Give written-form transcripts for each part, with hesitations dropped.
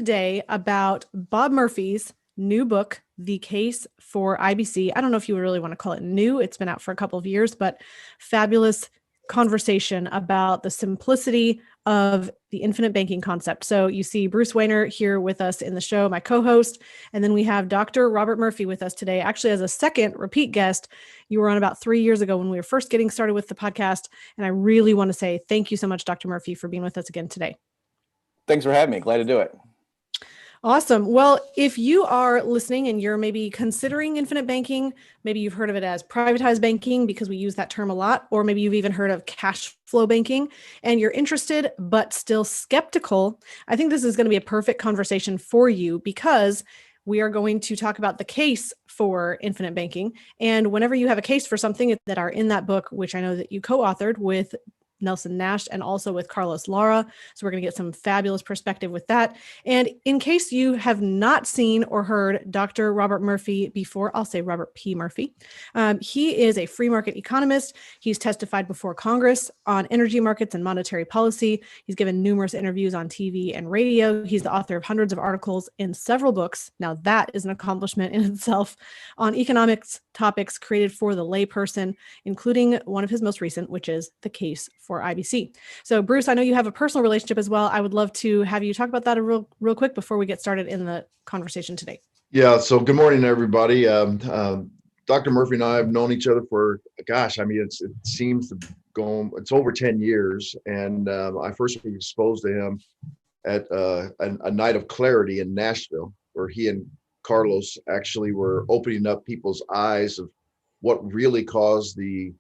today about Bob Murphy's new book, The Case for IBC. I don't know if you would really want to call it new. It's been out for a couple of years, but fabulous conversation about the simplicity of the infinite banking concept. So you see Bruce Wehner here with us in the show, my co-host, and then we have Dr. Robert Murphy with us today, actually as a second repeat guest. You were on about 3 years ago when we were first getting started with the podcast, and I really want to say thank you so much, Dr. Murphy, for being with us again today. Thanks for having me. Glad to do it. Awesome. Well, if you are listening and you're maybe considering infinite banking, maybe you've heard of it as privatized banking because we use that term a lot, or maybe you've even heard of cash flow banking and you're interested but still skeptical, I think this is going to be a perfect conversation for you because we are going to talk about the case for infinite banking. And whenever you have a case for something that are in that book, which I know that you co-authored with Nelson Nash and also with Carlos Lara. So we're going to get some fabulous perspective with that. And in case you have not seen or heard Dr. Robert Murphy before, I'll say Robert P. Murphy. He is a free market economist. He's testified before Congress on energy markets and monetary policy. He's given numerous interviews on TV and radio. He's the author of hundreds of articles in several books. Now that is an accomplishment in itself on economics topics created for the layperson, including one of his most recent, which is The Case for IBC. So Bruce, I know you have a personal relationship as well. I would love to have you talk about that real quick before we get started in the conversation today. Yeah, so good morning, everybody. Dr. Murphy and I have known each other for, it seems to go, it's over 10 years. And I first was exposed to him at a night of clarity in Nashville, where he and Carlos actually were opening up people's eyes of what really caused the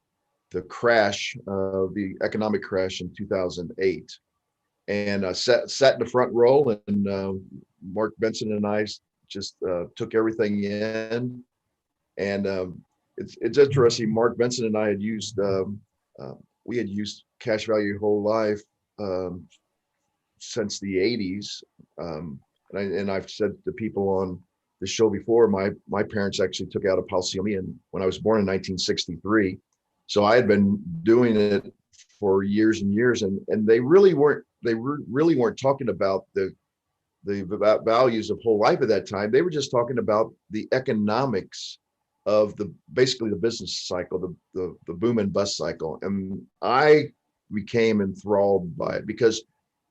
crash, the economic crash in 2008. And sat in the front row, and Mark Benson and I just took everything in. And it's interesting. Mark Benson and I had used we had used cash value whole life since the 80s. And I've said to people on the show before, my parents actually took out a policy on me, and when I was born in 1963. So I had been doing it for years and years, and they really weren't talking about the values of whole life at that time. They were just talking about the economics of basically the business cycle, the boom and bust cycle. And I became enthralled by it because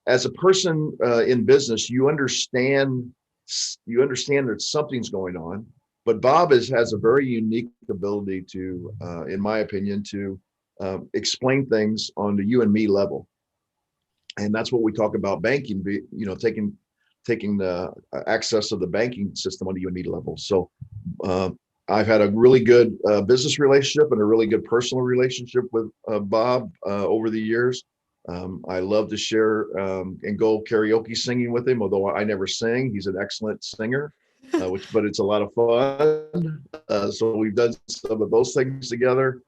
as a person in business, you understand that something's going on. But Bob has a very unique ability to, in my opinion, to explain things on the you and me level. And that's what we talk about banking, taking the access of the banking system on the you and me level. So I've had a really good business relationship and a really good personal relationship with Bob over the years. I love to share and go karaoke singing with him, although I never sing. He's an excellent singer. But it's a lot of fun. So we've done some of those things together.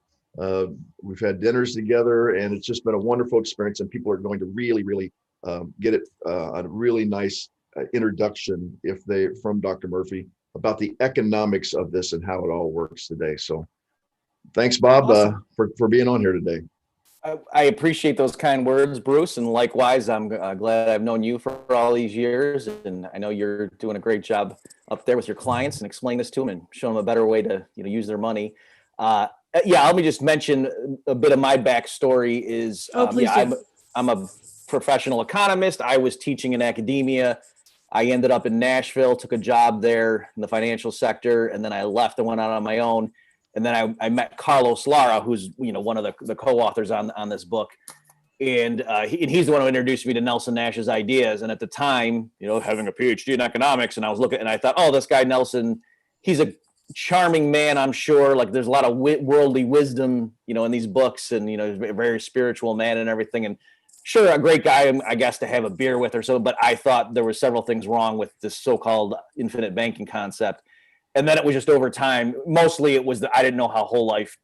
We've had dinners together, and it's just been a wonderful experience. And people are going to really, really get a really nice introduction from Dr. Murphy about the economics of this and how it all works today. So thanks, Bob, awesome. for being on here today. I appreciate those kind words, Bruce, and likewise, I'm glad I've known you for all these years, and I know you're doing a great job up there with your clients and explaining this to them and showing them a better way to use their money. Let me just mention a bit of my backstory. Is I'm a professional economist. I was teaching in academia. I ended up in Nashville, took a job there in the financial sector, and then I left and went out on my own. And then I met Carlos Lara, who's one of the co-authors on this book, and he's the one who introduced me to Nelson Nash's ideas. And at the time, having a PhD in economics, and I was looking and I thought, oh, this guy Nelson, he's a charming man, I'm sure. Like there's a lot of worldly wisdom, in these books, and he's a very spiritual man and everything. And sure, a great guy, I guess, to have a beer with or so. But I thought there were several things wrong with this so-called infinite banking concept. And then it was just over time. Mostly it was that I didn't know how whole life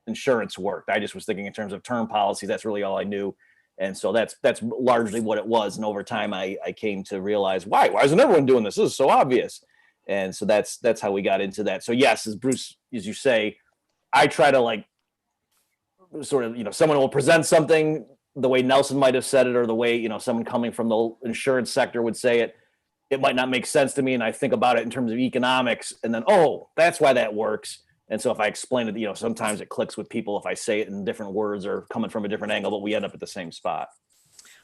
insurance worked. I just was thinking in terms of term policy. That's really all I knew. And so that's largely what it was. And over time, I came to realize, why isn't everyone doing this? This is so obvious. And so that's how we got into that. So yes, as Bruce, as you say, I try to sort of, someone will present something the way Nelson might have said it, or the way, someone coming from the insurance sector would say it. it might not make sense to me. And I think about it in terms of economics, and then, oh, that's why that works. And so if I explain it, sometimes it clicks with people if I say it in different words or coming from a different angle, but we end up at the same spot.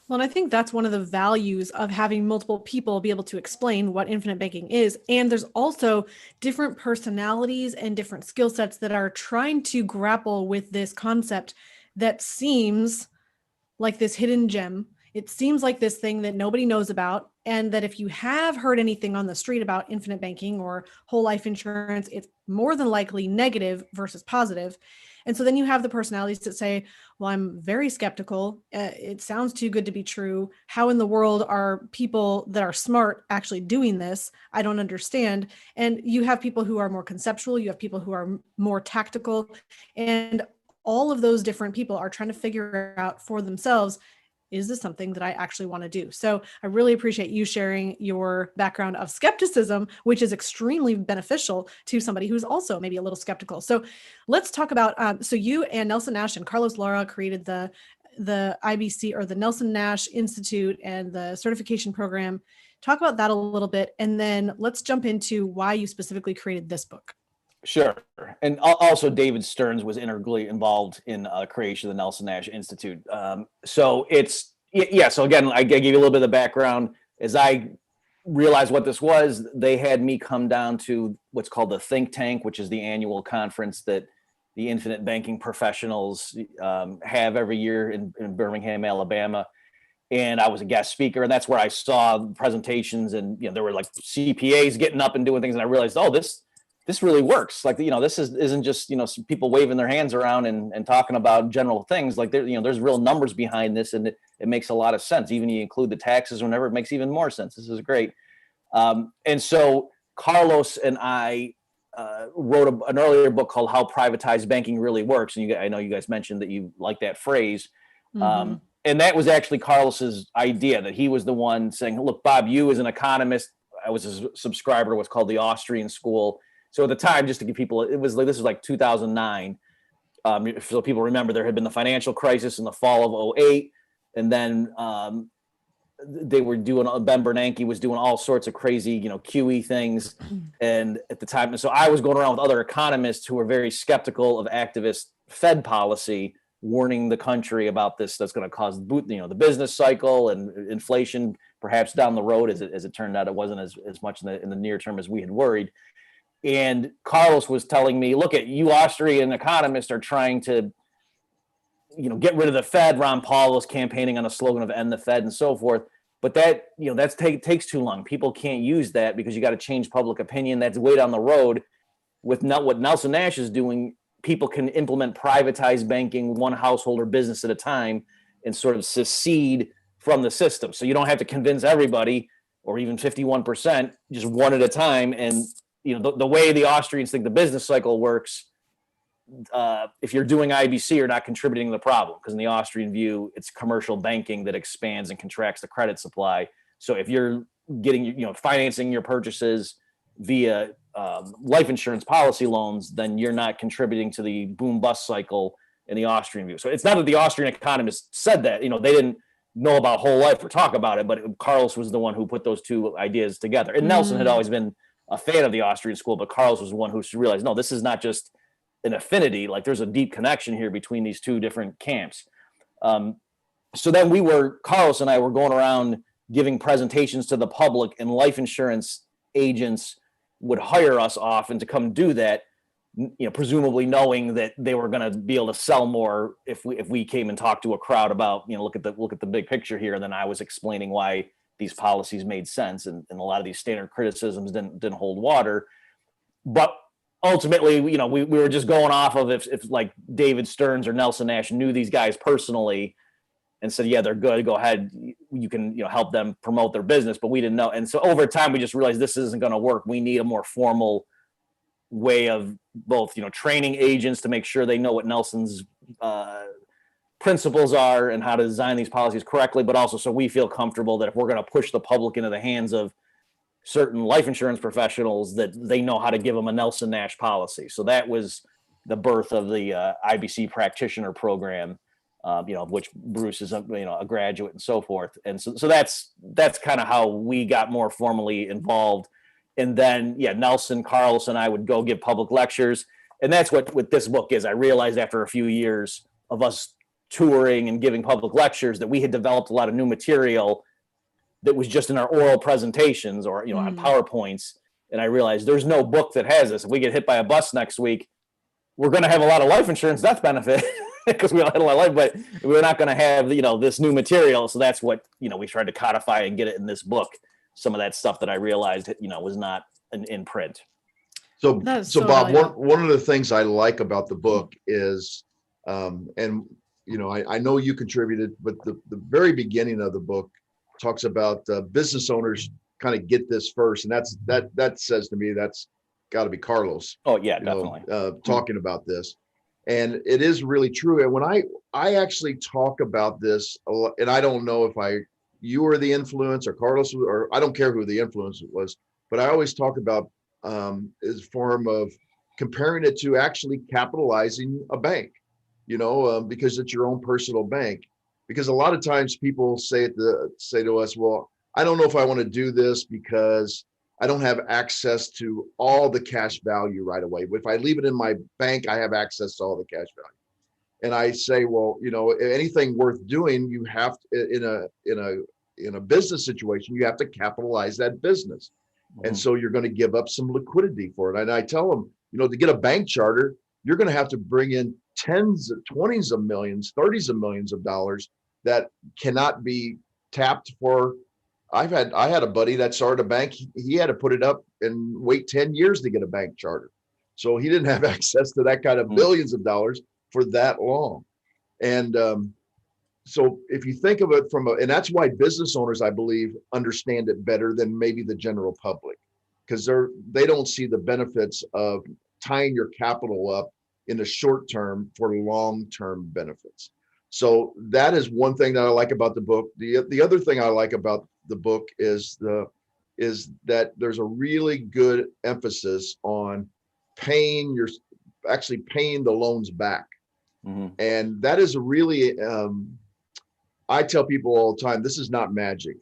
Well, and I think that's one of the values of having multiple people be able to explain what infinite banking is. And there's also different personalities and different skill sets that are trying to grapple with this concept that seems like this hidden gem. It seems like this thing that nobody knows about. And that if you have heard anything on the street about infinite banking or whole life insurance, it's more than likely negative versus positive. And so then you have the personalities that say, well, I'm very skeptical. It sounds too good to be true. How in the world are people that are smart actually doing this? I don't understand. And you have people who are more conceptual. You have people who are more tactical. And all of those different people are trying to figure out for themselves, is this something that I actually want to do? So I really appreciate you sharing your background of skepticism, which is extremely beneficial to somebody who's also maybe a little skeptical. So let's talk about, so you and Nelson Nash and Carlos Lara created the IBC, or the Nelson Nash Institute, and the certification program. Talk about that a little bit, and then let's jump into why you specifically created this book. Sure. And also David Stearns was integrally involved in creation of the Nelson Nash Institute. So it's, yeah. So again, I gave you a little bit of the background. As I realized what this was, they had me come down to what's called the Think Tank, which is the annual conference that the infinite banking professionals have every year in Birmingham, Alabama. And I was a guest speaker, and that's where I saw presentations, and there were like CPAs getting up and doing things, and I realized, oh, this really works. Like, this isn't just, some people waving their hands around and talking about general things. Like there's real numbers behind this, and it makes a lot of sense. Even you include the taxes whenever, it makes even more sense. This is great. And so Carlos and I wrote an earlier book called How Privatized Banking Really Works. And I know you guys mentioned that you like that phrase. Mm-hmm. And that was actually Carlos's idea, that he was the one saying, look, Bob, you as an economist, I was a subscriber to what's called the Austrian School. So at the time, just to give people, this was like 2009. So people remember, there had been the financial crisis in the fall of 2008. And then they were doing, Ben Bernanke was doing all sorts of crazy, QE things. And at the time, so I was going around with other economists who were very skeptical of activist Fed policy, warning the country about this, that's going to cause the business cycle and inflation perhaps down the road. As it turned out, it wasn't as much in the near term as we had worried. And Carlos was telling me, look, at you Austrian economists are trying to, get rid of the Fed. Ron Paul was campaigning on a slogan of end the Fed and so forth. But that, takes too long. People can't use that because you got to change public opinion. That's way down the road. With what Nelson Nash is doing, people can implement privatized banking, one household or business at a time, and sort of secede from the system. So you don't have to convince everybody, or even 51%, just one at a time. And the way the Austrians think the business cycle works, if you're doing IBC, you're not contributing to the problem, because in the Austrian view, it's commercial banking that expands and contracts the credit supply. So if you're getting, financing your purchases via life insurance policy loans, then you're not contributing to the boom bust cycle in the Austrian view. So it's not that the Austrian economists said that, they didn't know about whole life or talk about it, but Carlos was the one who put those two ideas together. And Nelson had always been a fan of the Austrian school, but Carlos was the one who realized, no, this is not just an affinity. Like, there's a deep connection here between these two different camps. So then Carlos and I were going around giving presentations to the public, and life insurance agents would hire us often to come do that, presumably knowing that they were going to be able to sell more if we came and talked to a crowd about, look at the big picture here. And then I was explaining why these policies made sense, and a lot of these standard criticisms didn't hold water. But ultimately, we were just going off of if like David Stearns or Nelson Nash knew these guys personally and said, yeah, they're good, go ahead, you can help them promote their business. But we didn't know. And so over time, we just realized this isn't going to work. We need a more formal way of both, training agents to make sure they know what Nelson's principles are and how to design these policies correctly, but also so we feel comfortable that if we're going to push the public into the hands of certain life insurance professionals, that they know how to give them a Nelson Nash policy. So that was the birth of the IBC practitioner program. of which Bruce is a graduate and so forth. And so that's kind of how we got more formally involved. And then, Nelson, Carlos, and I would go give public lectures. And that's what this book is. I realized after a few years of us touring and giving public lectures that we had developed a lot of new material that was just in our oral presentations or, on PowerPoints. And I realized there's no book that has this. If we get hit by a bus next week, we're going to have a lot of life insurance death benefit because we all had a lot of life, but we're not going to have, this new material. So that's what, we tried to codify and get it in this book. Some of that stuff that I realized, was not in print. So Bob, valuable. one of the things I like about the book is, and I know you contributed, but the very beginning of the book talks about business owners kind of get this first, and that says to me that's got to be Carlos. Oh yeah, definitely. Talking about this, and it is really true. And when I actually talk about this a lot, and I don't know if you were the influence or Carlos, or I don't care who the influence was, but I always talk about is form of comparing it to actually capitalizing a bank, because it's your own personal bank. Because a lot of times people say to us, well, I don't know if I want to do this because I don't have access to all the cash value right away. But if I leave it in my bank, I have access to all the cash value. And I say, well, anything worth doing, you have to, in a business situation, you have to capitalize that business. And so you're going to give up some liquidity for it. And I tell them, to get a bank charter, you're going to have to bring in tens, 20s of millions, 30s of millions of dollars that cannot be tapped for. I had a buddy that started a bank. He had to put it up and wait 10 years to get a bank charter. So he didn't have access to that kind of billions of dollars for that long. And so if you think of it and that's why business owners, I believe, understand it better than maybe the general public, because they don't see the benefits of tying your capital up in the short term for long-term benefits. So that is one thing that I like about the book. The other thing I like about the book is that there's a really good emphasis on paying the loans back. And that is a really, I tell people all the time, this is not magic.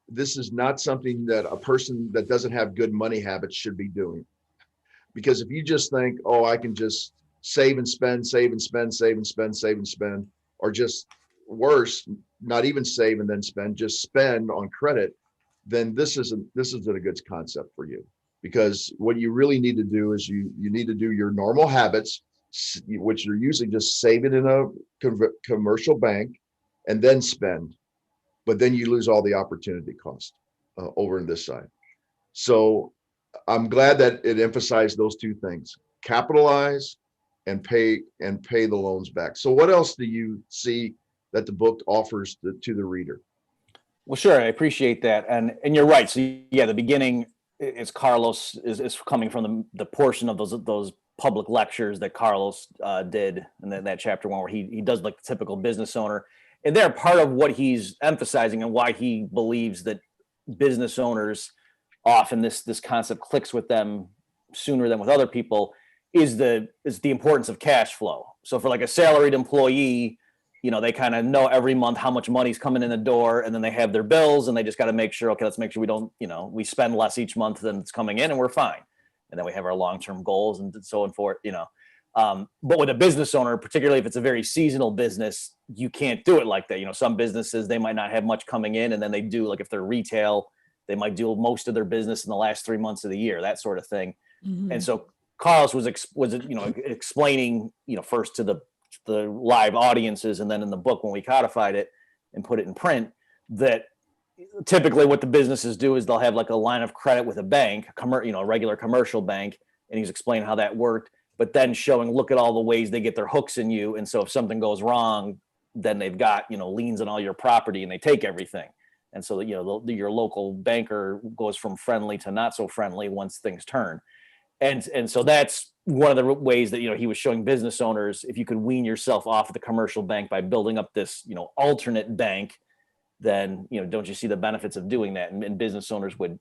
This is not something that a person that doesn't have good money habits should be doing. Because if you just think, oh, I can just save and spend, save and spend, save and spend, save and spend, or just worse, not even save and then spend, just spend on credit, then this isn't a good concept for you. Because what you really need to do is you need to do your normal habits, which are usually just save it in a commercial bank and then spend. But then you lose all the opportunity cost over on this side. So I'm glad that it emphasized those two things: capitalize and pay the loans back. So what else do you see that the book offers to the reader? Well, sure, I appreciate that, and you're right. So the beginning is Carlos is coming from the portion of those public lectures that Carlos did, and then that chapter one where he does like the typical business owner. And they're part of what he's emphasizing and why he believes that business owners often this concept clicks with them sooner than with other people is the importance of cash flow. So for like a salaried employee, they kind of know every month how much money's coming in the door, and then they have their bills and they just got to make sure, okay, let's make sure we don't, we spend less each month than it's coming in and we're fine. And then we have our long-term goals and so on forth, But with a business owner, particularly if it's a very seasonal business, you can't do it like that. Some businesses, they might not have much coming in, and then they do, like if they're retail, they might do most of their business in the last 3 months of the year, that sort of thing. And so Carlos was explaining, first to the live audiences, and then in the book when we codified it and put it in print, that typically what the businesses do is they'll have like a line of credit with a bank, a regular commercial bank, and he's explaining how that worked. But then showing, look at all the ways they get their hooks in you. And so if something goes wrong, then they've got, liens on all your property and they take everything. And so, your local banker goes from friendly to not so friendly once things turn. And so that's one of the ways that, he was showing business owners, if you could wean yourself off of the commercial bank by building up this, alternate bank, then, don't you see the benefits of doing that? And business owners would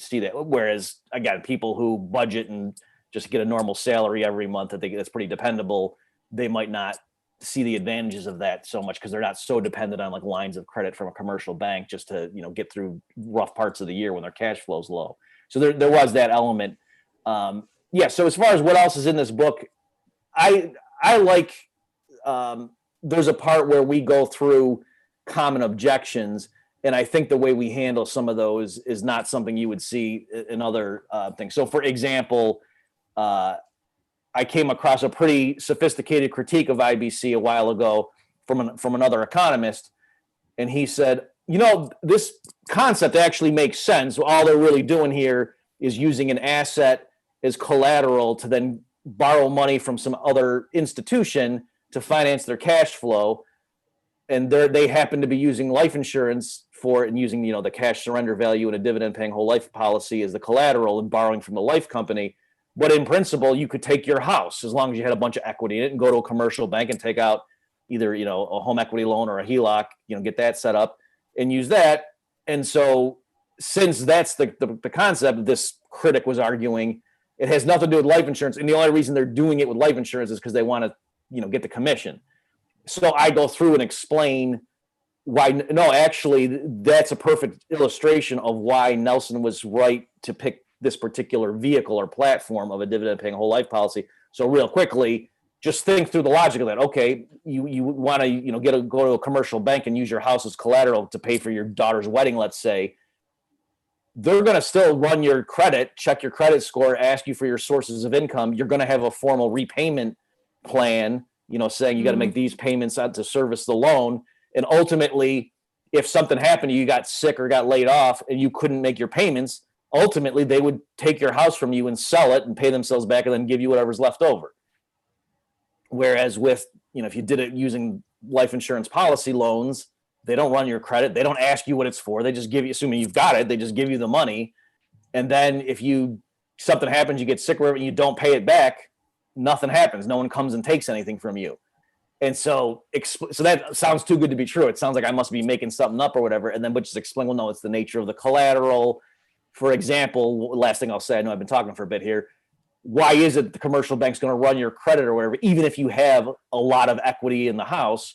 see that. Whereas, again, people who budget and just get a normal salary every month, I think that's pretty dependable. They might not see the advantages of that so much because they're not so dependent on like lines of credit from a commercial bank just to, get through rough parts of the year when their cash flow is low. So there was that element. So as far as what else is in this book, I like, there's a part where we go through common objections. And I think the way we handle some of those is not something you would see in other things. So for example, I came across a pretty sophisticated critique of IBC a while ago from another economist. And he said, this concept actually makes sense. All they're really doing here is using an asset as collateral to then borrow money from some other institution to finance their cash flow. And they happen to be using life insurance for it and using, the cash surrender value and a dividend paying whole life policy as the collateral and borrowing from the life company. But in principle, you could take your house as long as you had a bunch of equity in it and go to a commercial bank and take out either, a home equity loan or a HELOC, get that set up and use that. And so since that's the concept this critic was arguing, it has nothing to do with life insurance. And the only reason they're doing it with life insurance is because they want to, get the commission. So I go through and explain why, no, actually, that's a perfect illustration of why Nelson was right to pick this particular vehicle or platform of a dividend paying whole life policy. So real quickly, just think through the logic of that. Okay, you want to, go to a commercial bank and use your house as collateral to pay for your daughter's wedding, let's say. They're going to still run your credit, check your credit score, ask you for your sources of income. You're going to have a formal repayment plan, saying you got to make these payments out to service the loan. And ultimately, if something happened, you got sick or got laid off and you couldn't make your payments, ultimately they would take your house from you and sell it and pay themselves back and then give you whatever's left over. Whereas with, if you did it using life insurance policy loans, they don't run your credit. They don't ask you what it's for. They just give you, assuming you've got it, they just give you the money. And then if something happens, you get sick or whatever, and you don't pay it back, nothing happens. No one comes and takes anything from you. And so that sounds too good to be true. It sounds like I must be making something up or whatever. And then, but just explain, well, no, it's the nature of the collateral. For example, last thing I'll say, I know I've been talking for a bit here. Why is it the commercial bank's going to run your credit or whatever, even if you have a lot of equity in the house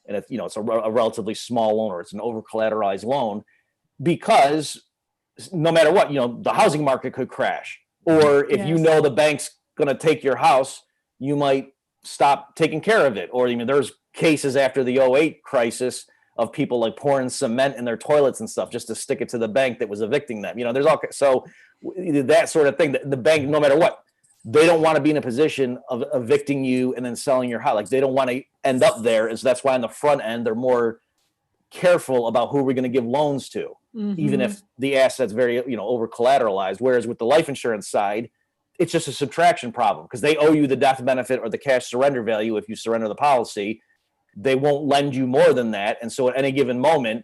and it's a relatively small loan or it's an over collateralized loan? Because no matter what, the housing market could crash. Or if the bank's going to take your house, you might stop taking care of it. Or there's cases after the 2008 crisis of people like pouring cement in their toilets and stuff just to stick it to the bank that was evicting them. There's all so that sort of thing. The bank, no matter what, they don't want to be in a position of evicting you and then selling your house. Like they don't want to end up there. And so that's why on the front end they're more careful about who we're going to give loans to, even if the asset's very over collateralized. Whereas with the life insurance side, it's just a subtraction problem because they owe you the death benefit or the cash surrender value if you surrender the policy. They won't lend you more than that. And so at any given moment,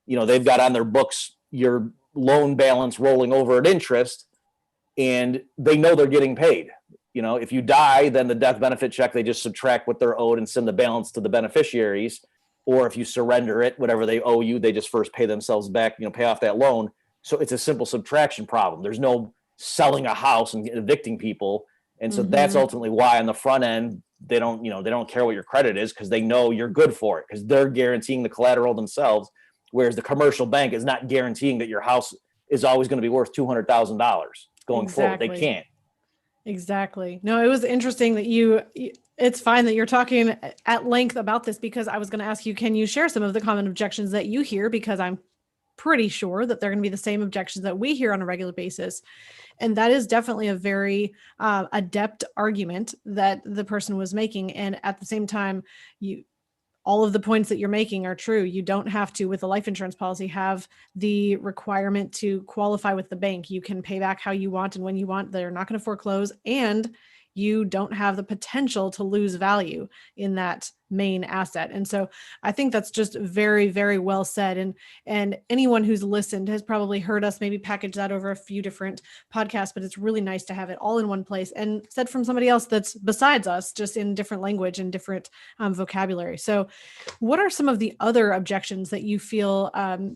they've got on their books your loan balance rolling over at interest, and they know they're getting paid. If you die, then the death benefit check, they just subtract what they're owed and send the balance to the beneficiaries. Or if you surrender it, whatever they owe you, they just first pay themselves back, pay off that loan. So it's a simple subtraction problem. There's no selling a house and evicting people. And so that's ultimately why on the front end, they don't care what your credit is because they know you're good for it because they're guaranteeing the collateral themselves. Whereas the commercial bank is not guaranteeing that your house is always going to be worth $200,000 going forward. They can't. Exactly. No, it was interesting that it's fine that you're talking at length about this because I was going to ask you, can you share some of the common objections that you hear? Because I'm pretty sure that they're going to be the same objections that we hear on a regular basis. And that is definitely a very adept argument that the person was making. And at the same time, all of the points that you're making are true. You don't have to, with a life insurance policy, have the requirement to qualify with the bank. You can pay back how you want and when you want. They're not going to foreclose. And you don't have the potential to lose value in that main asset. And so I think that's just very, very well said. And anyone who's listened has probably heard us maybe package that over a few different podcasts, but it's really nice to have it all in one place and said from somebody else that's besides us, just in different language and different vocabulary. So what are some of the other objections that you feel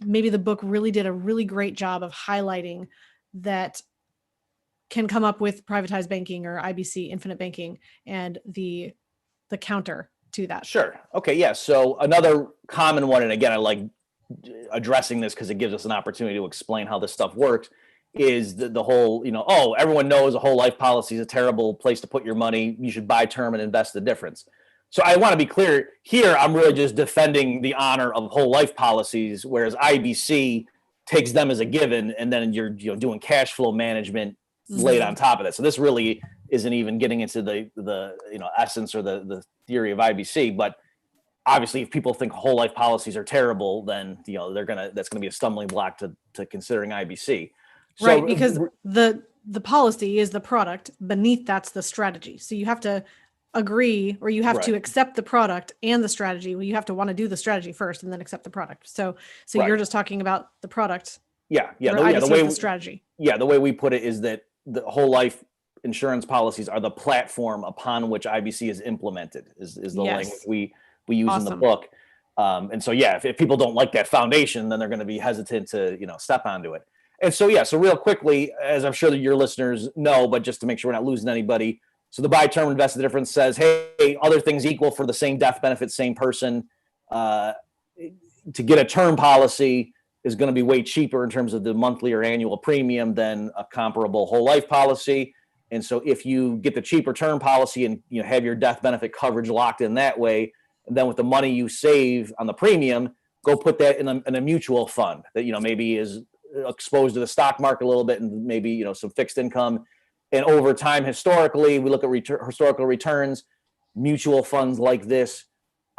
maybe the book really did a really great job of highlighting that can come up with privatized banking or IBC, infinite banking, and the counter to that. Sure. Okay. Yeah. So another common one, and again, I like addressing this because it gives us an opportunity to explain how this stuff works, is the whole, oh, everyone knows a whole life policy is a terrible place to put your money. You should buy term and invest the difference. So I want to be clear here. I'm really just defending the honor of whole life policies, whereas IBC takes them as a given, and then you're doing cash flow management laid on top of that. So this really isn't even getting into the essence or the theory of IBC. But obviously, if people think whole life policies are terrible, then that's gonna be a stumbling block to considering IBC. So, right, because the policy is the product, beneath that's the strategy. So you have to agree, or you have to accept the product and the strategy. Well, you have to want to do the strategy first and then accept the product. So you're just talking about the product. Yeah. The way the strategy. Yeah, the way we put it is that the whole life insurance policies are the platform upon which IBC is implemented. Is the language we use in the book. And so if people don't like that foundation, then they're going to be hesitant to step onto it. And so so real quickly, as I'm sure that your listeners know, but just to make sure we're not losing anybody. So the buy term invest the difference says, hey, other things equal for the same death benefit, same person, to get a term policy is going to be way cheaper in terms of the monthly or annual premium than a comparable whole life policy. And so if you get the cheaper term policy and have your death benefit coverage locked in that way, and then with the money you save on the premium, go put that in a mutual fund that maybe is exposed to the stock market a little bit, and maybe some fixed income. And over time, historically, we look at historical returns. Mutual funds like this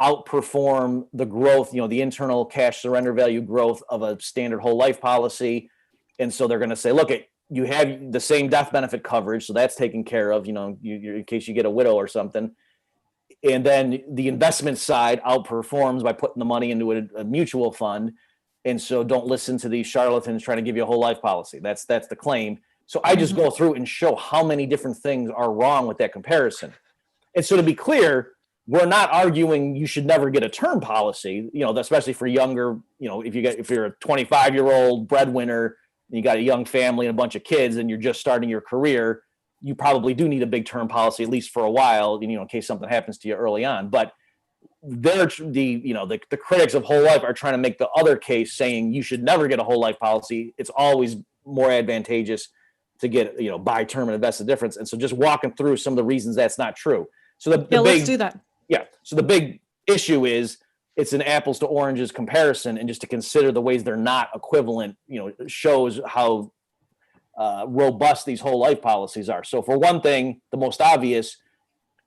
outperform the growth, the internal cash surrender value growth of a standard whole life policy. And so they're going to say, look, you have the same death benefit coverage, so that's taken care of, in case you get a widow or something. And then the investment side outperforms by putting the money into a mutual fund. And so don't listen to these charlatans trying to give you a whole life policy. That's the claim. So I just go through and show how many different things are wrong with that comparison. And so to be clear, we're not arguing you should never get a term policy, especially for younger, if you're a 25-year-old breadwinner, and you got a young family and a bunch of kids and you're just starting your career, you probably do need a big term policy, at least for a while, in case something happens to you early on. But the critics of whole life are trying to make the other case, saying you should never get a whole life policy. It's always more advantageous to get, buy term and invest the difference. And so just walking through some of the reasons that's not true. So let's do that. Yeah. So the big issue is it's an apples to oranges comparison, and just to consider the ways they're not equivalent, shows how robust these whole life policies are. So for one thing, the most obvious,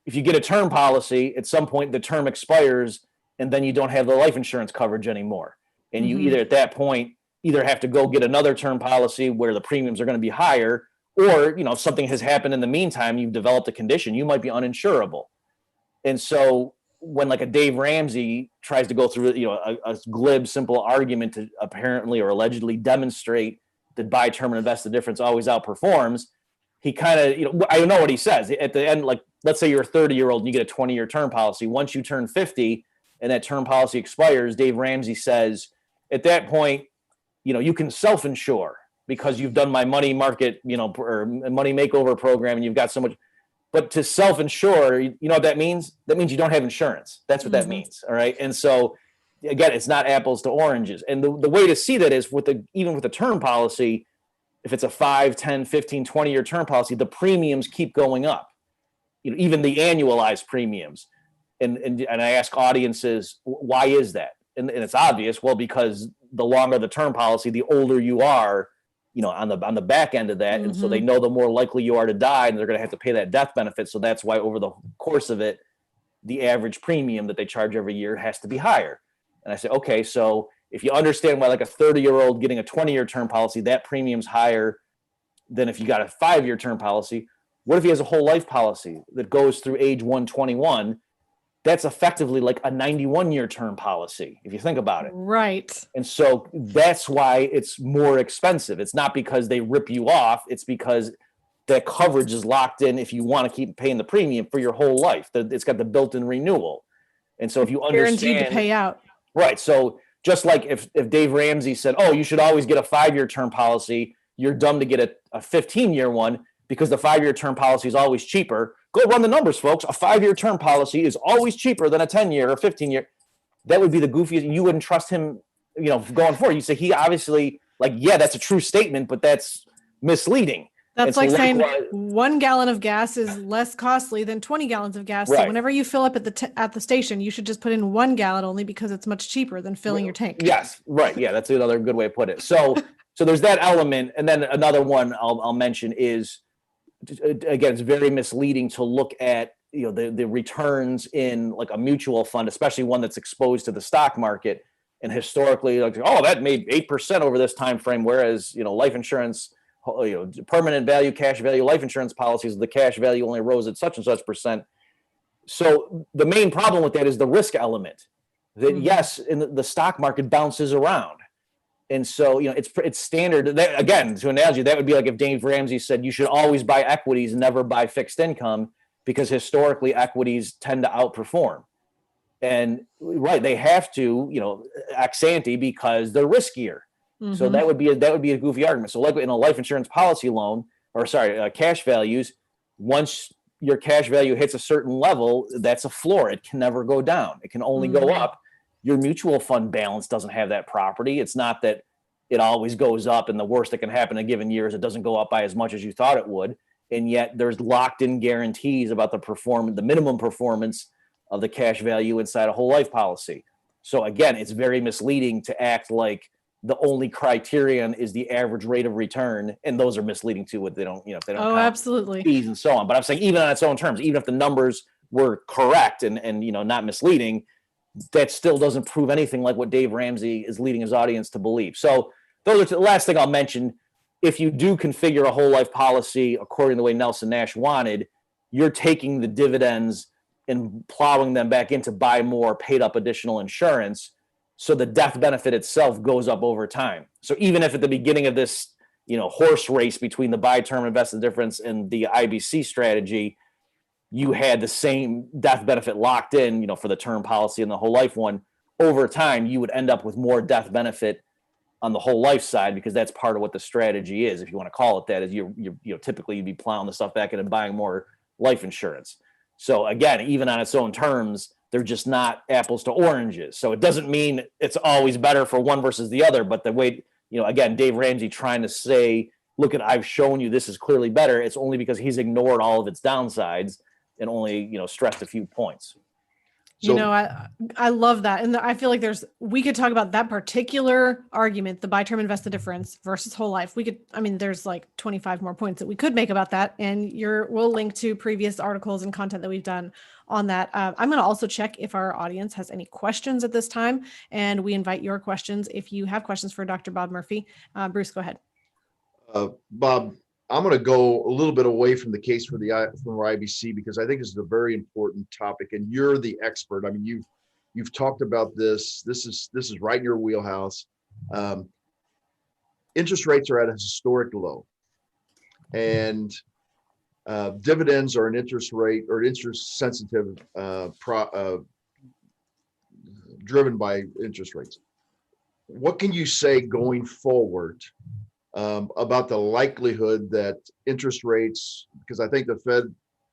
if you get a term policy, at some point the term expires and then you don't have the life insurance coverage anymore. And you either at that point have to go get another term policy where the premiums are going to be higher, or, if something has happened in the meantime, you've developed a condition, you might be uninsurable. And so when like a Dave Ramsey tries to go through, a glib, simple argument to apparently or allegedly demonstrate that buy term and invest the difference always outperforms, he kind of, I don't know what he says at the end. Like, let's say you're a 30-year-old and you get a 20-year term policy. Once you turn 50 and that term policy expires, Dave Ramsey says, at that point, you can self-insure because you've done my money market, or money makeover program, and you've got so much. But to self-insure, you know what that means? That means you don't have insurance. That's what that means. All right. And so again, it's not apples to oranges. And the way to see that is even with the term policy, if it's a 5, 10, 15, 20-year term policy, the premiums keep going up, even the annualized premiums. And I ask audiences, why is that? And it's obvious. Well, because the longer the term policy, the older you are, on the back end of that. And so they know the more likely you are to die, and they're going to have to pay that death benefit. So that's why over the course of it, the average premium that they charge every year has to be higher. And I say, okay, so if you understand why like a 30-year-old getting a 20-year term policy, that premium's higher than if you got a 5-year term policy, what if he has a whole life policy that goes through age 121? That's effectively like a 91-year term policy, if you think about it. Right. And so that's why it's more expensive. It's not because they rip you off. It's because that coverage is locked in if you want to keep paying the premium for your whole life. It's got the built-in renewal. And so if you understand... Guaranteed to pay out. Right. So just like if Dave Ramsey said, oh, you should always get a 5-year term policy, you're dumb to get a 15-year one because the 5-year term policy is always cheaper. Go run the numbers, folks. A 5-year term policy is always cheaper than a 10-year or 15-year. That would be the goofiest. You wouldn't trust him, going forward. You say he obviously, yeah, that's a true statement, but that's misleading. That's like saying 1 gallon of gas is less costly than 20 gallons of gas. Right. So whenever you fill up at the station, you should just put in 1 gallon only because it's much cheaper than filling your tank. Yes, right. Yeah, that's another good way to put it. So there's that element, and then another one I'll mention is, again, it's very misleading to look at the returns in like a mutual fund, especially one that's exposed to the stock market, and historically, that made 8% over this time frame, whereas life insurance. Permanent value, cash value, life insurance policies, the cash value only rose at such and such percent. So the main problem with that is the risk element. That yes, in the stock market bounces around, and so it's standard. That, again, to analogy, that would be like if Dave Ramsey said you should always buy equities, never buy fixed income, because historically equities tend to outperform. And right, they have to ex ante because they're riskier. So that would be a goofy argument. So like in a life insurance policy loan, cash values, once your cash value hits a certain level, that's a floor. It can never go down. It can only go up. Your mutual fund balance doesn't have that property. It's not that it always goes up, and the worst that can happen in a given year is it doesn't go up by as much as you thought it would. And yet there's locked in guarantees about the minimum performance of the cash value inside a whole life policy. So again, it's very misleading to act like the only criterion is the average rate of return, and those are misleading too. What they don't, if they don't count absolutely fees and so on. But I'm saying even on its own terms, even if the numbers were correct and not misleading, that still doesn't prove anything like what Dave Ramsey is leading his audience to believe. So those are the last thing I'll mention. If you do configure a whole life policy according to the way Nelson Nash wanted, you're taking the dividends and plowing them back in to buy more paid up additional insurance. So the death benefit itself goes up over time. So even if at the beginning of this, horse race between the buy term invested difference and the IBC strategy, you had the same death benefit locked in, for the term policy and the whole life one, over time, you would end up with more death benefit on the whole life side, because that's part of what the strategy is, if you want to call it that, is typically you'd be plowing the stuff back in and buying more life insurance. So again, even on its own terms, they're just not apples to oranges. So it doesn't mean it's always better for one versus the other, but the way, again, Dave Ramsey trying to say, look I've shown you this is clearly better. It's only because he's ignored all of its downsides and only, stressed a few points. So, I love that. And I feel like we could talk about that particular argument, the buy term invest the difference versus whole life. There's like 25 more points that we could make about that. And we'll link to previous articles and content that we've done on that. I'm going to also check if our audience has any questions at this time. And we invite your questions. If you have questions for Dr. Bob Murphy, Bruce, go ahead. Bob, I'm going to go a little bit away from the case from IBC, because I think this is a very important topic, and you're the expert. You've talked about this. This is right in your wheelhouse. Interest rates are at a historic low, and dividends are an interest rate or interest sensitive, driven by interest rates. What can you say going forward about the likelihood that interest rates, because I think the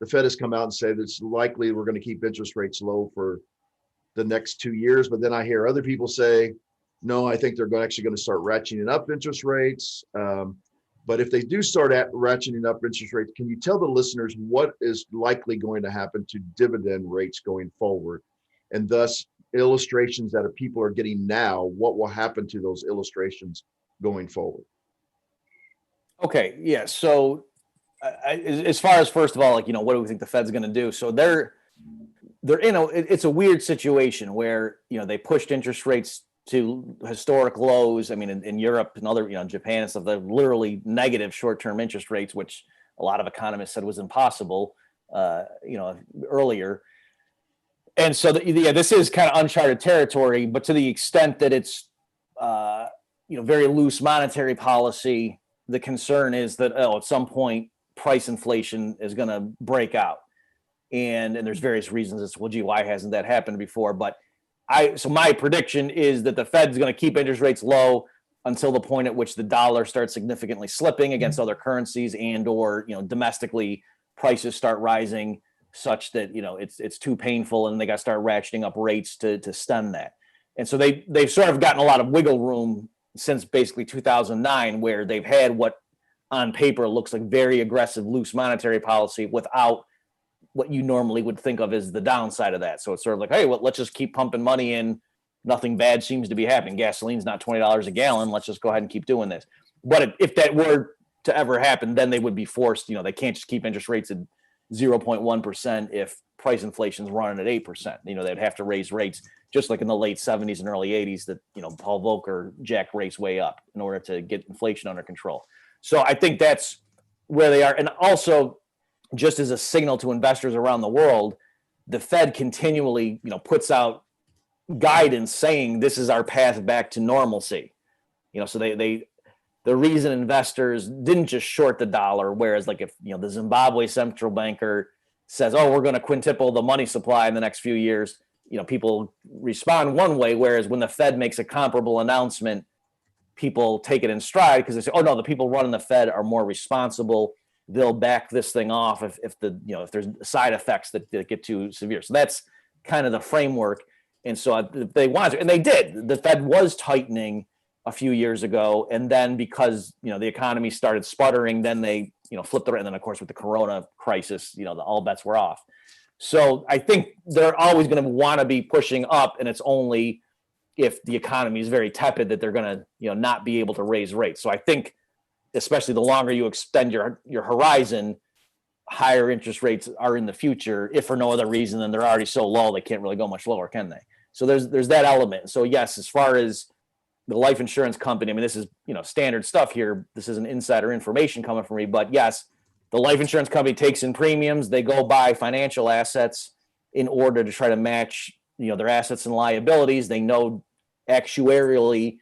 Fed has come out and said it's likely we're going to keep interest rates low for the next 2 years, but then I hear other people say, no, I think they're actually going to start ratcheting up interest rates. But if they do start ratcheting up interest rates, can you tell the listeners what is likely going to happen to dividend rates going forward, and thus illustrations that people are getting now, what will happen to those illustrations going forward? Okay, yeah. So as far as, first of all, what do we think the Fed's going to do? So they're it's a weird situation where, they pushed interest rates to historic lows. In Europe and other, Japan and stuff, they're literally negative short-term interest rates, which a lot of economists said was impossible, earlier. And so, this is kind of uncharted territory, but to the extent that it's, very loose monetary policy, the concern is that, at some point, price inflation is going to break out. And there's various reasons as to, well, gee, why hasn't that happened before? But so my prediction is that the Fed's going to keep interest rates low until the point at which the dollar starts significantly slipping against other currencies, and or, domestically prices start rising. such that, it's too painful and they got to start ratcheting up rates to stem that. And so they've sort of gotten a lot of wiggle room since basically 2009, where they've had what on paper looks like very aggressive, loose monetary policy without what you normally would think of as the downside of that. So it's sort of like, hey, well, let's just keep pumping money in. Nothing bad seems to be happening. Gasoline's not $20 a gallon. Let's just go ahead and keep doing this. But if that were to ever happen, then they would be forced, they can't just keep interest rates at 0.1% if price inflation is running at 8%. They'd have to raise rates just like in the late 70s and early 80s that, Paul Volcker jacked rates way up in order to get inflation under control. So I think that's where they are. And also, just as a signal to investors around the world, the Fed continually, puts out guidance saying this is our path back to normalcy. So the reason investors didn't just short the dollar, whereas like if, the Zimbabwe central banker says, oh, we're going to quintuple the money supply in the next few years, people respond one way, whereas when the Fed makes a comparable announcement, people take it in stride because they say, oh no, the people running the Fed are more responsible. They'll back this thing off if there's side effects that get too severe. So that's kind of the framework. And so if they wanted to, and they did, the Fed was tightening a few years ago. And then because, the economy started sputtering, then they, flipped it. And then of course with the Corona crisis, all bets were off. So I think they're always going to want to be pushing up, and it's only if the economy is very tepid that they're going to, not be able to raise rates. So I think, especially the longer you extend your horizon, higher interest rates are in the future, if for no other reason than they're already so low they can't really go much lower, can they? So there's that element. So yes, as far as the life insurance company, I mean, this is standard stuff here. This isn't insider information coming from me, but yes, the life insurance company takes in premiums. They go buy financial assets in order to try to match their assets and liabilities. They know actuarially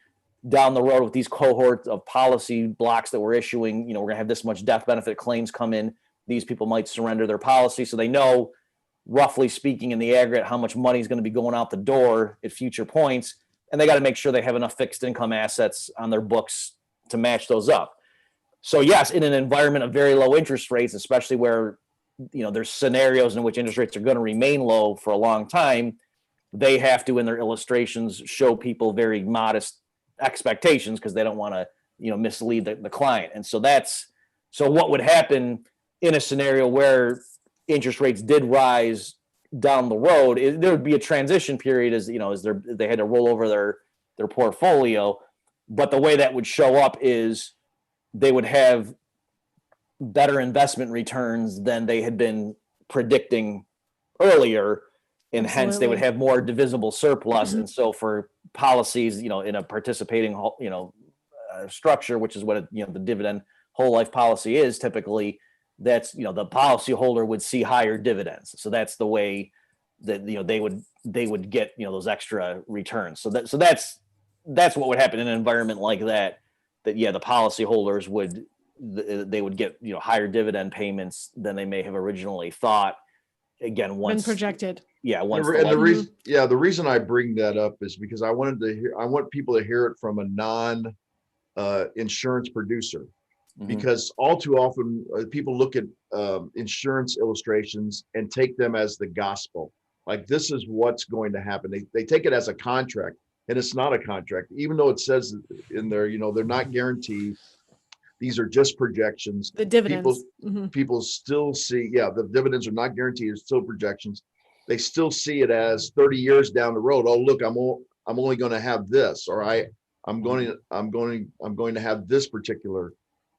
down the road with these cohorts of policy blocks that we're issuing, we're going to have this much death benefit claims come in. These people might surrender their policy. So they know, roughly speaking, in the aggregate, how much money is going to be going out the door at future points. And they got to make sure they have enough fixed income assets on their books to match those up. So yes, in an environment of very low interest rates, especially where, there's scenarios in which interest rates are going to remain low for a long time, they have to, in their illustrations, show people very modest expectations because they don't want to, mislead the client. And so so what would happen in a scenario where interest rates did rise down the road, there would be a transition period as they had to roll over their portfolio. But the way that would show up is they would have better investment returns than they had been predicting earlier. And Absolutely. Hence they would have more divisible surplus. Mm-hmm. And so for policies, in a participating, structure, which is what the dividend whole life policy is typically, that's, the policy holder would see higher dividends. So that's the way that, they would get, those extra returns. So that's what would happen in an environment like that, the policy holders would get, higher dividend payments than they may have originally thought. Again, once been projected. Yeah. The reason I bring that up is because I want people to hear it from a non-insurance producer. Mm-hmm. Because all too often people look at insurance illustrations and take them as the gospel. Like, this is what's going to happen. They take it as a contract, and it's not a contract, even though it says in there, they're not guaranteed. These are just projections. The dividends. People still see, the dividends are not guaranteed. It's still projections. They still see it as 30 years down the road. Oh, look, I'm only going to have this, or I'm going to have this particular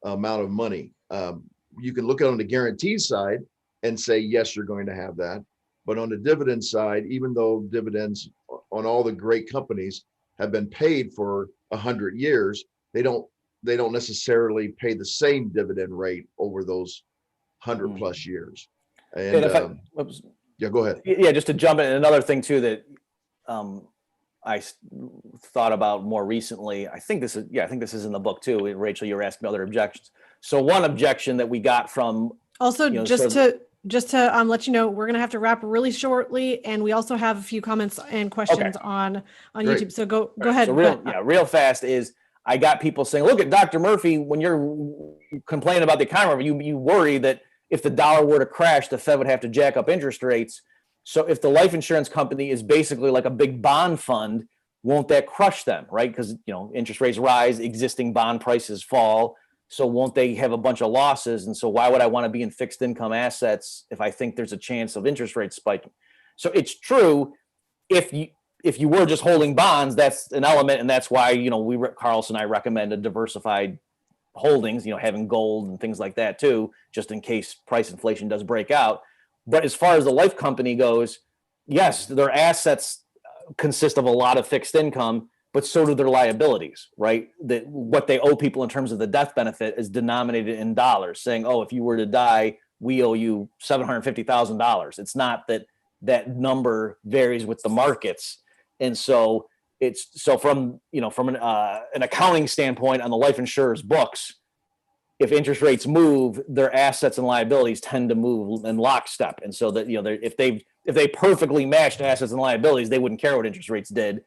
amount of money. You can look at it on the guaranteed side and say, yes, you're going to have that. But on the dividend side, even though dividends on all the great companies have been paid for 100 years, they don't necessarily pay the same dividend rate over those 100 plus years. And go ahead. Yeah, just to jump in, another thing too that I thought about more recently. I think this is in the book too. Rachel, you were asking other objections. So one objection that we got from also just to let you know, we're going to have to wrap really shortly, and we also have a few comments and questions on Great. YouTube. So go ahead. So real fast is, I got people saying, look at Dr. Murphy, when you're complaining about the economy, you worry that if the dollar were to crash, the Fed would have to jack up interest rates. So if the life insurance company is basically like a big bond fund, won't that crush them, right? Because, interest rates rise, existing bond prices fall. So won't they have a bunch of losses? And so why would I want to be in fixed income assets if I think there's a chance of interest rates spiking? So it's true, if you were just holding bonds, that's an element, and that's why Carlos and I recommend a diversified holdings, having gold and things like that too, just in case price inflation does break out. But as far as the life company goes, yes, their assets consist of a lot of fixed income, but so do their liabilities, right? That what they owe people in terms of the death benefit is denominated in dollars, saying, oh, if you were to die, we owe you $750,000. It's not that number varies with the markets. And so from an accounting standpoint on the life insurer's books, if interest rates move, their assets and liabilities tend to move in lockstep. And so that, if they perfectly matched assets and liabilities, they wouldn't care what interest rates did.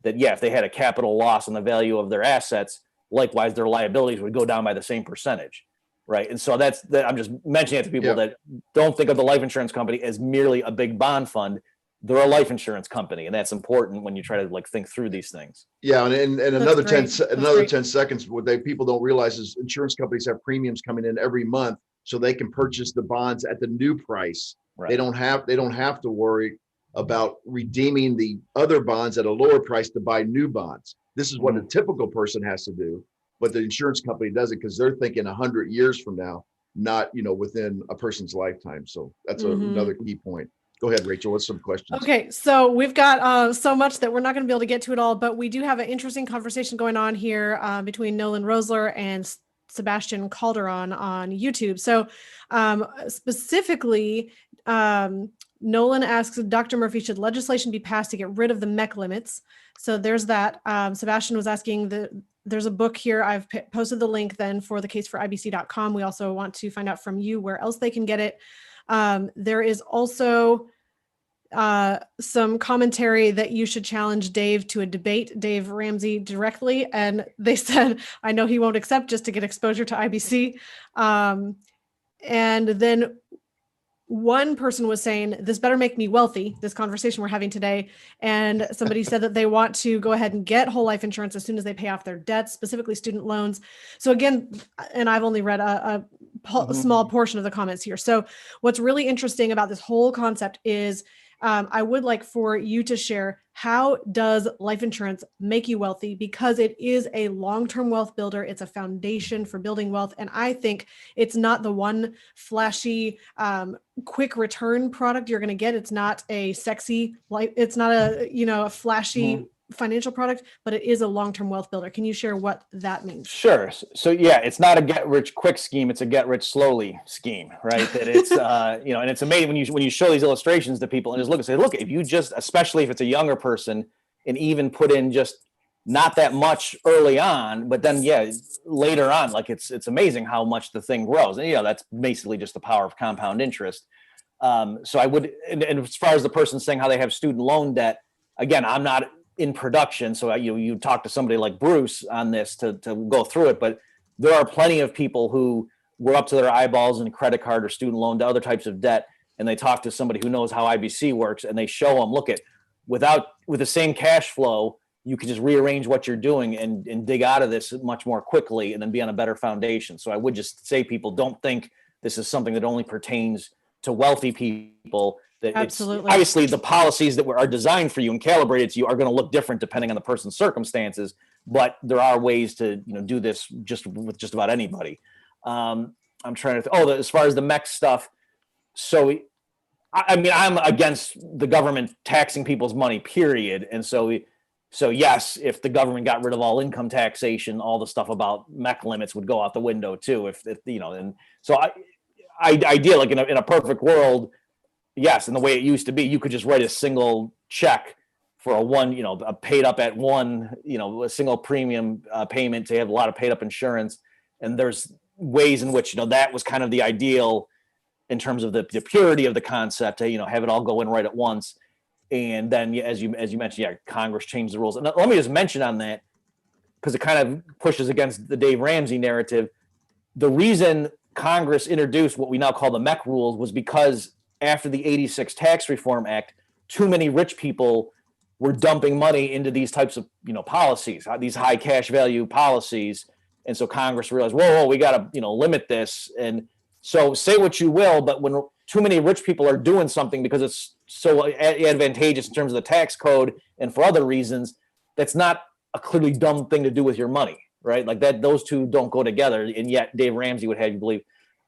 That, if they had a capital loss on the value of their assets, likewise, their liabilities would go down by the same percentage. Right. And so I'm just mentioning it to people that don't think of the life insurance company as merely a big bond fund. They're a life insurance company, and that's important when you try to think through these things. Yeah, and another great. 10 seconds. What people don't realize is insurance companies have premiums coming in every month, so they can purchase the bonds at the new price. Right. They don't have to worry about redeeming the other bonds at a lower price to buy new bonds. This is what a typical person has to do, but the insurance company doesn't, because they're thinking 100 years from now, not within a person's lifetime. So that's another key point. Go ahead, Rachel. What's some questions? Okay, so we've got so much that we're not going to be able to get to it all, but we do have an interesting conversation going on here between Nolan Rosler and Sebastian Calderon on YouTube. So specifically, Nolan asks, Dr. Murphy, should legislation be passed to get rid of the MEC limits? So there's that. Sebastian was asking, there's a book here. I've posted the link then for the case for IBC.com. We also want to find out from you where else they can get it. There is also some commentary that you should challenge Dave to a debate, Dave Ramsey directly. And they said, I know he won't accept, just to get exposure to IBC. And then one person was saying, this better make me wealthy, this conversation we're having today. And somebody said that they want to go ahead and get whole life insurance as soon as they pay off their debts, specifically student loans. So again, and I've only read a small portion of the comments here. So what's really interesting about this whole concept is I would like for you to share, how does life insurance make you wealthy? Because it is a long-term wealth builder. It's a foundation for building wealth. And I think it's not the one flashy, quick return product you're going to get. It's not a sexy, it's not a flashy financial product, but it is a long-term wealth builder. Can you share what that means? Sure. So it's not a get rich quick scheme. It's a get rich slowly scheme, right? That it's, and it's amazing when you show these illustrations to people and just look and say, look, if you just, especially if it's a younger person, and even put in just not that much early on, but then later on, it's amazing how much the thing grows. And that's basically just the power of compound interest. So I would, and as far as the person saying how they have student loan debt, again, I'm not in production, so you talk to somebody like Bruce on this to go through it, but there are plenty of people who were up to their eyeballs in credit card or student loan to other types of debt, and they talk to somebody who knows how IBC works, and they show them, look, with the same cash flow, you can just rearrange what you're doing and dig out of this much more quickly, and then be on a better foundation. So I would just say, people, don't think this is something that only pertains to wealthy people. Absolutely. It's obviously the policies that are designed for you and calibrated to you are going to look different depending on the person's circumstances, but there are ways to do this with just about anybody. I'm trying to as far as the MEC stuff. So I'm against the government taxing people's money, period. And so yes, if the government got rid of all income taxation, all the stuff about MEC limits would go out the window too. And so ideal, like in a perfect world, yes, and the way it used to be, you could just write a single check for a paid up at one, a single premium payment to have a lot of paid up insurance. And there's ways in which, that was kind of the ideal in terms of the purity of the concept, to, have it all go in right at once. And then, as you mentioned, Congress changed the rules. And let me just mention on that, because it kind of pushes against the Dave Ramsey narrative. The reason Congress introduced what we now call the MEC rules was because after the 86 Tax Reform Act, too many rich people were dumping money into these types of, policies, these high cash value policies. And so Congress realized, whoa, we got to, limit this. And so say what you will, but when too many rich people are doing something because it's so advantageous in terms of the tax code and for other reasons, that's not a clearly dumb thing to do with your money, right? Like that, those two don't go together. And yet Dave Ramsey would have you believe.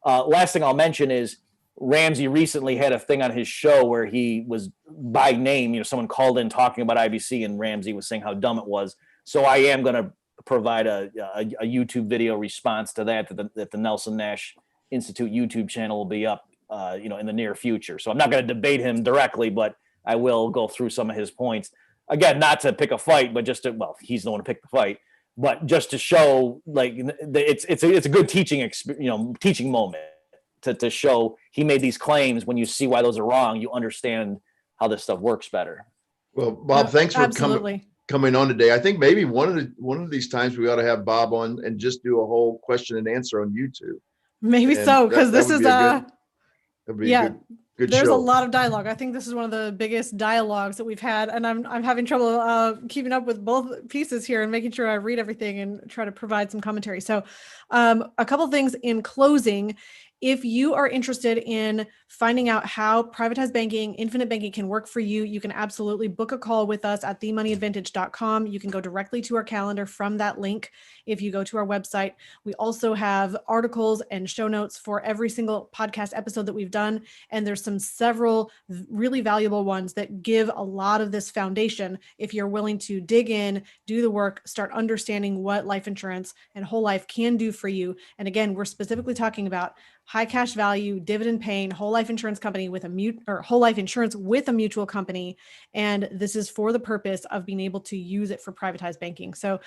Last thing I'll mention is Ramsey recently had a thing on his show where he was by name, someone called in talking about IBC and Ramsey was saying how dumb it was. So I am going to provide a YouTube video response to that the Nelson Nash Institute YouTube channel will be up, in the near future. So I'm not going to debate him directly, but I will go through some of his points. Again, not to pick a fight, but just to, he's the one to pick the fight, but just to show like it's a good teaching teaching moment to show he made these claims. When you see why those are wrong, you understand how this stuff works better. Well, Bob, thanks for Absolutely. coming on today. I think maybe one of these times we ought to have Bob on and just do a whole question and answer on YouTube. Maybe And so, because this is that'd be a good there's show. a lot of dialogue. I think this is one of the biggest dialogues that we've had, and I'm having trouble keeping up with both pieces here and making sure I read everything and try to provide some commentary. So a couple things in closing. If you are interested in finding out how privatized banking, infinite banking can work for you, you can absolutely book a call with us at themoneyadvantage.com. You can go directly to our calendar from that link if you go to our website. We also have articles and show notes for every single podcast episode that we've done. And there's several really valuable ones that give a lot of this foundation if you're willing to dig in, do the work, start understanding what life insurance and whole life can do for you. And again, we're specifically talking about high cash value, dividend paying, whole life insurance company with whole life insurance with a mutual company. And this is for the purpose of being able to use it for privatized banking. So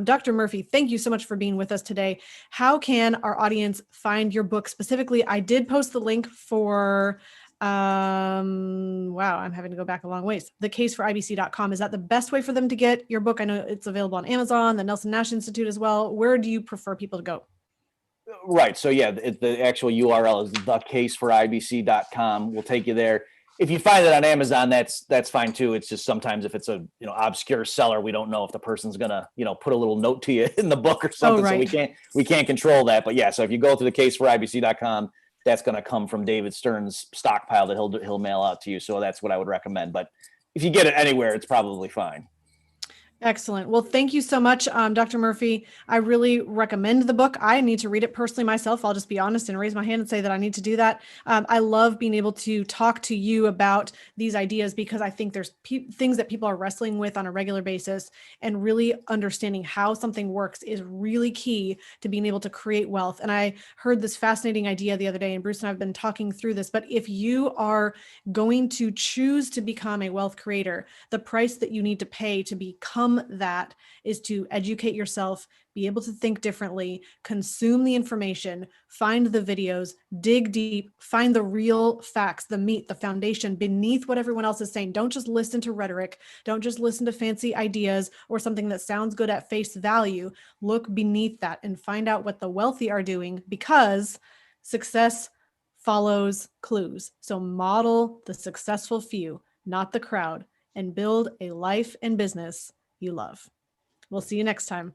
Dr. Murphy, thank you so much for being with us today. How can our audience find your book specifically? I did post the link for, I'm having to go back a long ways. thecaseforibc.com. Is that the best way for them to get your book? I know it's available on Amazon, the Nelson Nash Institute as well. Where do you prefer people to go? Right. So yeah, the actual URL is thecaseforibc.com. We'll take you there. If you find it on Amazon, that's fine too. It's just sometimes if it's a obscure seller, we don't know if the person's gonna put a little note to you in the book or something. Right. So we can't control that. But yeah, so if you go to thecaseforibc.com, that's gonna come from David Stern's stockpile that he'll mail out to you. So that's what I would recommend. But if you get it anywhere, it's probably fine. Excellent. Well, thank you so much, Dr. Murphy. I really recommend the book. I need to read it personally myself. I'll just be honest and raise my hand and say that I need to do that. I love being able to talk to you about these ideas because I think there's things that people are wrestling with on a regular basis, and really understanding how something works is really key to being able to create wealth. And I heard this fascinating idea the other day, and Bruce and I have been talking through this, but if you are going to choose to become a wealth creator, the price that you need to pay to become that is to educate yourself, be able to think differently, consume the information, find the videos, dig deep, find the real facts, the meat, the foundation beneath what everyone else is saying. Don't just listen to rhetoric. Don't just listen to fancy ideas or something that sounds good at face value. Look beneath that and find out what the wealthy are doing, because success follows clues. So model the successful few, not the crowd, and build a life and business you love. We'll see you next time.